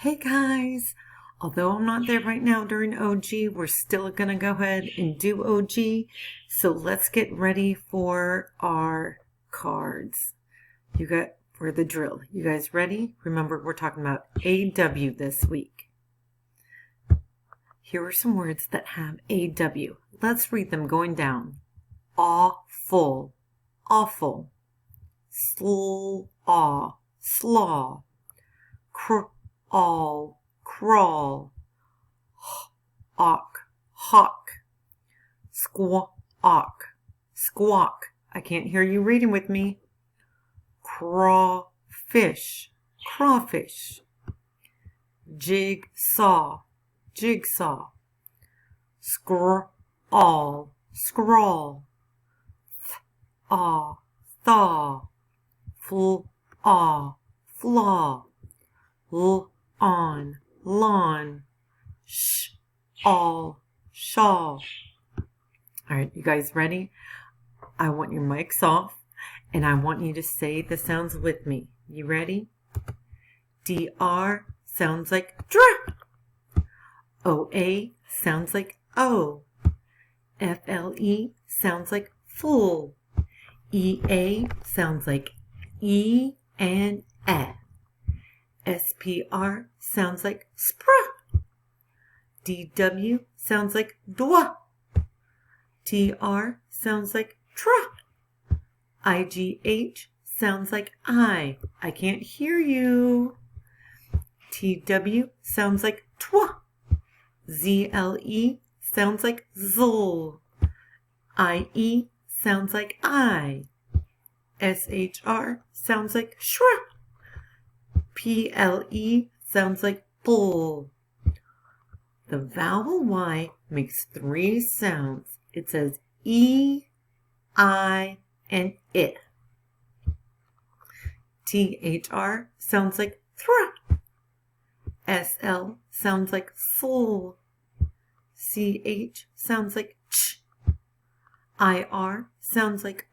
Hey guys, although I'm not there right now during OG, we're still gonna go ahead and do OG. So let's get ready for our cards. For the drill. You guys ready? Remember, we're talking about AW this week. Here are some words that have AW. Let's read them going down. Awful, awful. Slaw, slaw. Crawl, crawl. Hawk, hawk. Squawk, squawk. I can't hear you reading with me. Crawfish, crawfish. Jigsaw, jigsaw. Scrawl, scrawl. Thaw, thaw. Flaw, flaw. Lawn, lawn. Shawl, shawl. All right, you guys ready? I want your mics off, and I want you to say the sounds with me. You ready? DR sounds like dr. OA sounds like O. FLE sounds like full. EA sounds like E and E. SPR sounds like spr. DW sounds like dwa. TR sounds like tra. IGH sounds like I. I can't hear you. TW sounds like twa. ZLE sounds like zl. IE sounds like I. SHR sounds like shra. PLE sounds like bull. The vowel Y makes three sounds. It says E, I, and I. THR sounds like thra. SL sounds like soul. CH sounds like ch. IR sounds like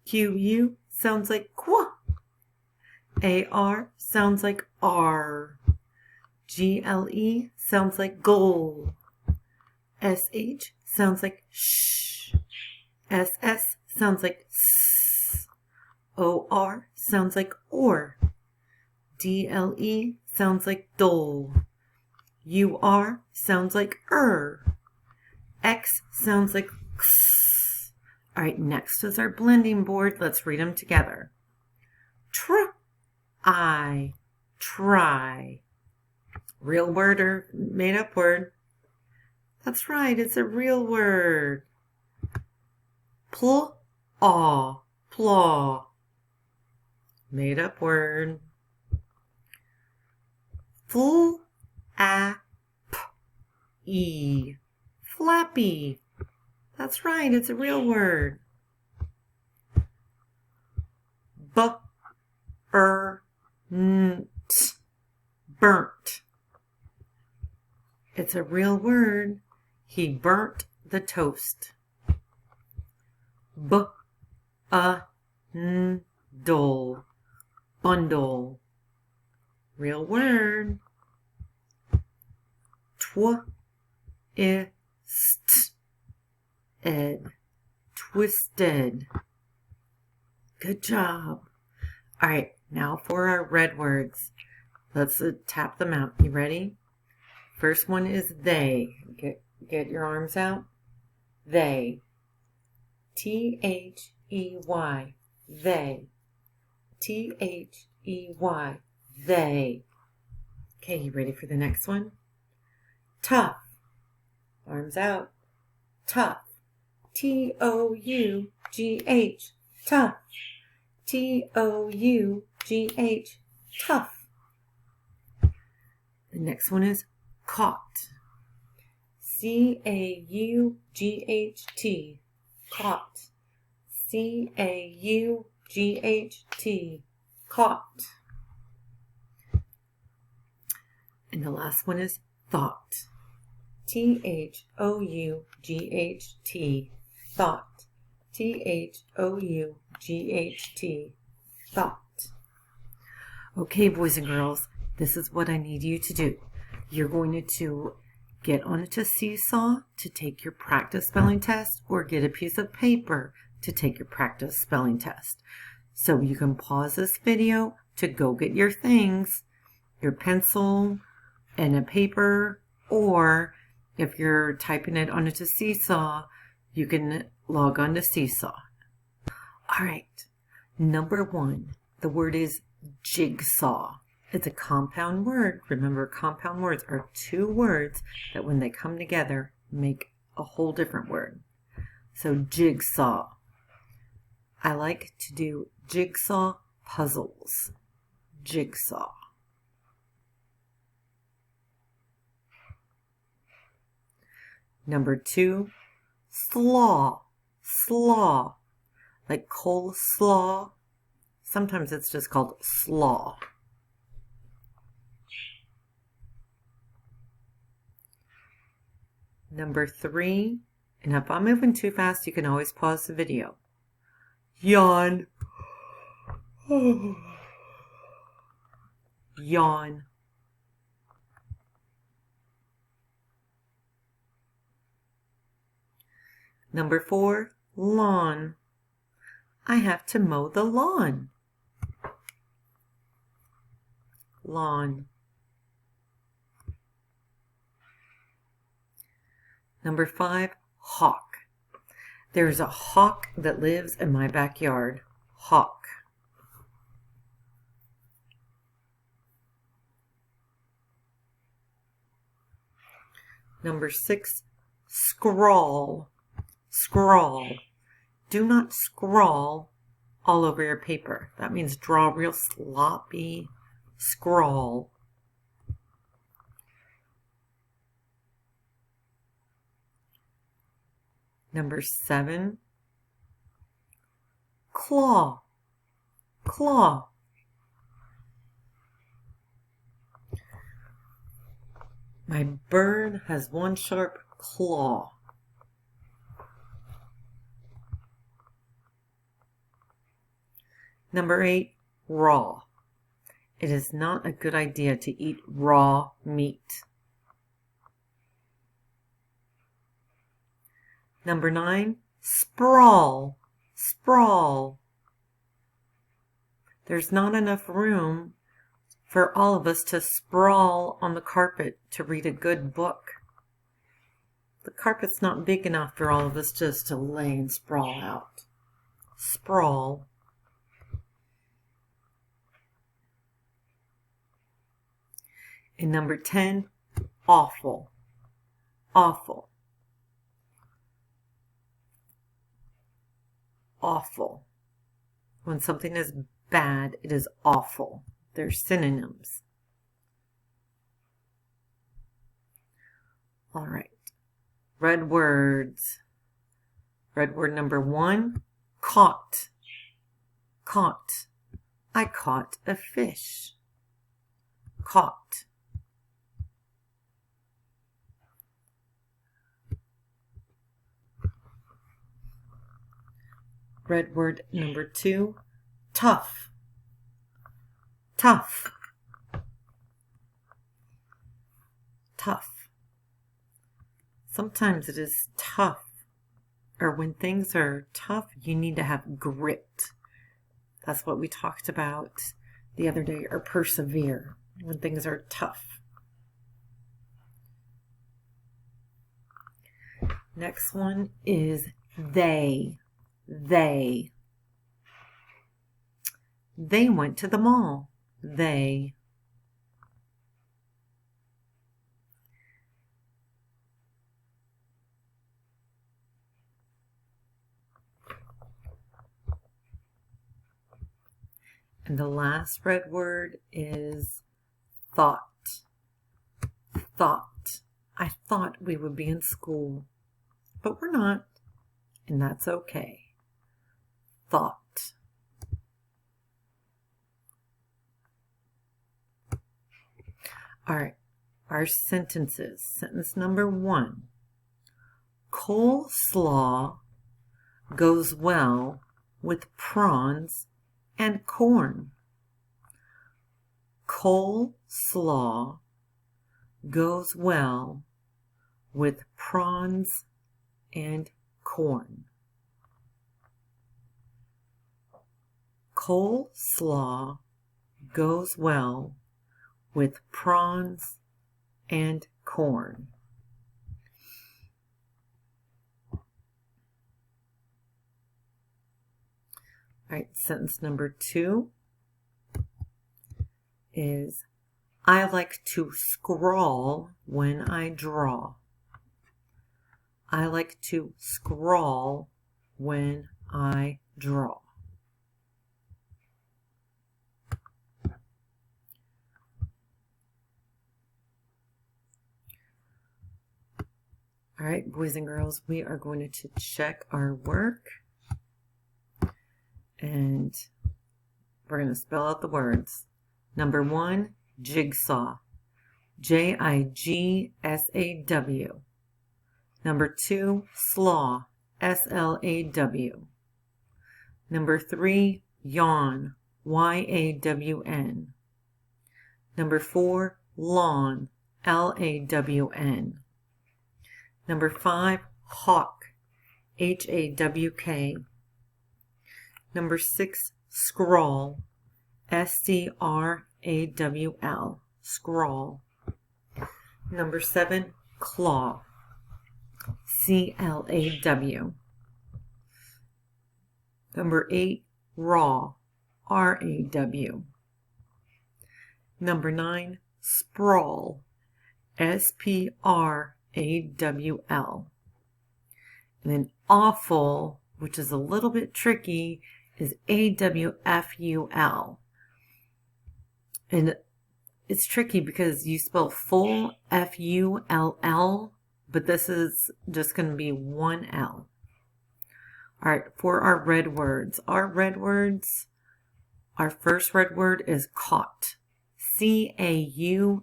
QU sounds like qua. AR sounds like R. GLE sounds like goal. SH sounds like sh. SS sounds like s. OR sounds like or. DLE sounds like dole. UR sounds like X sounds like x. All right, next is our blending board. Let's read them together. I, try. Real word or made up word? That's right, it's a real word. Plaw, plaw. Made up word. Flappy, flappy. That's right, it's a real word. Burnt. It's a real word. He burnt the toast. Bundle. Bundle. Real word. Twisted. Twisted. Good job. All right, now for our red words. Let's tap them out. You ready? First one is they. Get your arms out. They. THEY. They. THEY. They. Okay, you ready for the next one? Tough. Arms out. Tough. TOUGH. Tough. TOUGH. Tough. The next one is caught. CAUGHT. Caught. CAUGHT. Caught. And the last one is thought. THOUGHT. Thought. THOUGHT. Thought. Okay, boys and girls, this is what I need you to do. You're going to get onto Seesaw to take your practice spelling test, or get a piece of paper to take your practice spelling test. So you can pause this video to go get your things, your pencil and a paper, or if you're typing it onto Seesaw, you can log on to Seesaw. All right, number 1, the word is jigsaw. It's a compound word. Remember, compound words are 2 words that when they come together make a whole different word. So jigsaw. I like to do jigsaw puzzles. Jigsaw. Number 2, slaw. Slaw. Like coleslaw. Sometimes it's just called slaw. Number 3, and if I'm moving too fast, you can always pause the video. Yawn. Yawn. Number 4, lawn. I have to mow the lawn. Lawn. Number 5, hawk. There's a hawk that lives in my backyard. Hawk. Number 6, scrawl. Scrawl. Do not scrawl all over your paper. That means draw real sloppy. Scrawl. Number 7, claw. Claw. My bird has one sharp claw. Number 8, raw. It is not a good idea to eat raw meat. Number 9, sprawl. Sprawl. There's not enough room for all of us to sprawl on the carpet to read a good book. The carpet's not big enough for all of us just to lay and sprawl out. Sprawl. And number 10, awful. Awful. Awful. When something is bad, it is awful. They're synonyms. All right. Red words. Red word number 1, caught. Caught. I caught a fish. Caught. Red word number 2, tough. Tough. Tough. Sometimes it is tough, or when things are tough, you need to have grit. That's what we talked about the other day, or persevere, when things are tough. Next one is they. They. They went to the mall. They. And the last red word is thought. Thought. I thought we would be in school, but we're not, and that's okay. Thought. All right, our sentences. Sentence number 1. Coleslaw goes well with prawns and corn. Coleslaw goes well with prawns and corn. Coleslaw goes well with prawns and corn. All right, sentence number 2 is, I like to scrawl when I draw. I like to scrawl when I draw. All right, boys and girls, we are going to check our work. And we're going to spell out the words. Number 1, jigsaw. Jigsaw. Number 2, slaw. Slaw. Number 3, yawn. Yawn. Number 4, lawn. Lawn. Number 5, hawk. Hawk. Number 6, scrawl. Scrawl. Scrawl. Number 7, claw. Claw. Number 8, raw. Raw. Number 9, sprawl. Sprawl. And then awful, which is a little bit tricky, is AWFUL. And it's tricky because you spell full FULL, but this is just going to be one L. All right, for our red words. Our first red word is caught. CAUGHT.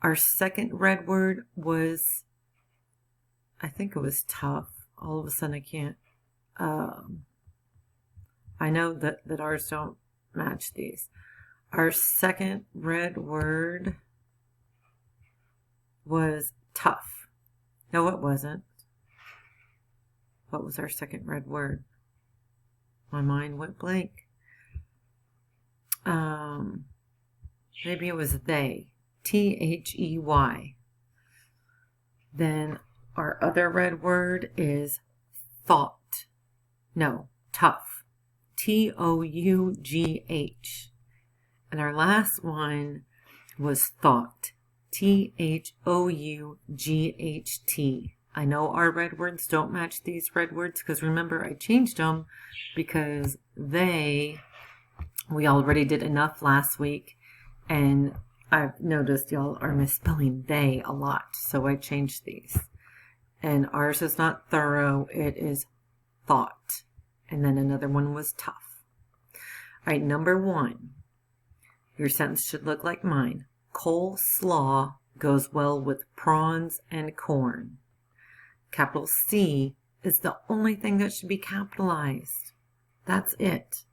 Our second red word was, I think it was tough. All of a sudden I can't. I know that ours don't match these. Our second red word was tough. No, it wasn't. What was our second red word? My mind went blank. Maybe it was they. THEY. Then our other red word is thought. No, tough. TOUGH. And our last one was thought. THOUGHT. I know our red words don't match these red words because remember I changed them because we already did enough last week and I've noticed y'all are misspelling they a lot, so I changed these. And ours is not thorough, it is thought. And then another one was tough. All right, number 1. Your sentence should look like mine. Coleslaw goes well with prawns and corn. Capital C is the only thing that should be capitalized. That's it.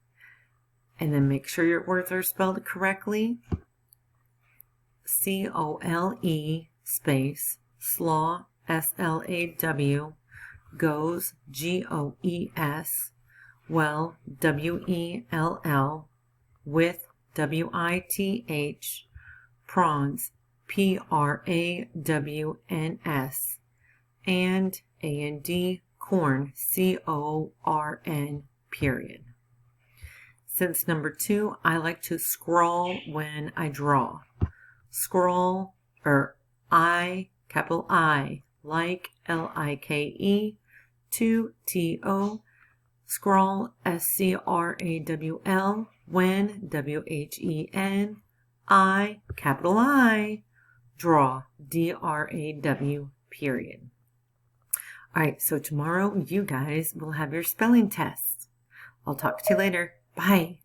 And then make sure your words are spelled correctly. COLE space slaw SLAW goes GOES well WELL with WITH prawns PRAWNS and AND corn CORN period. Sentence number 2, I like to scrawl when I draw. Scroll, or I, capital I, like LIKE, to TO, scrawl SCRAWL, when WHEN, I, capital I, draw DRAW, period. All right, so tomorrow you guys will have your spelling test. I'll talk to you later. Bye.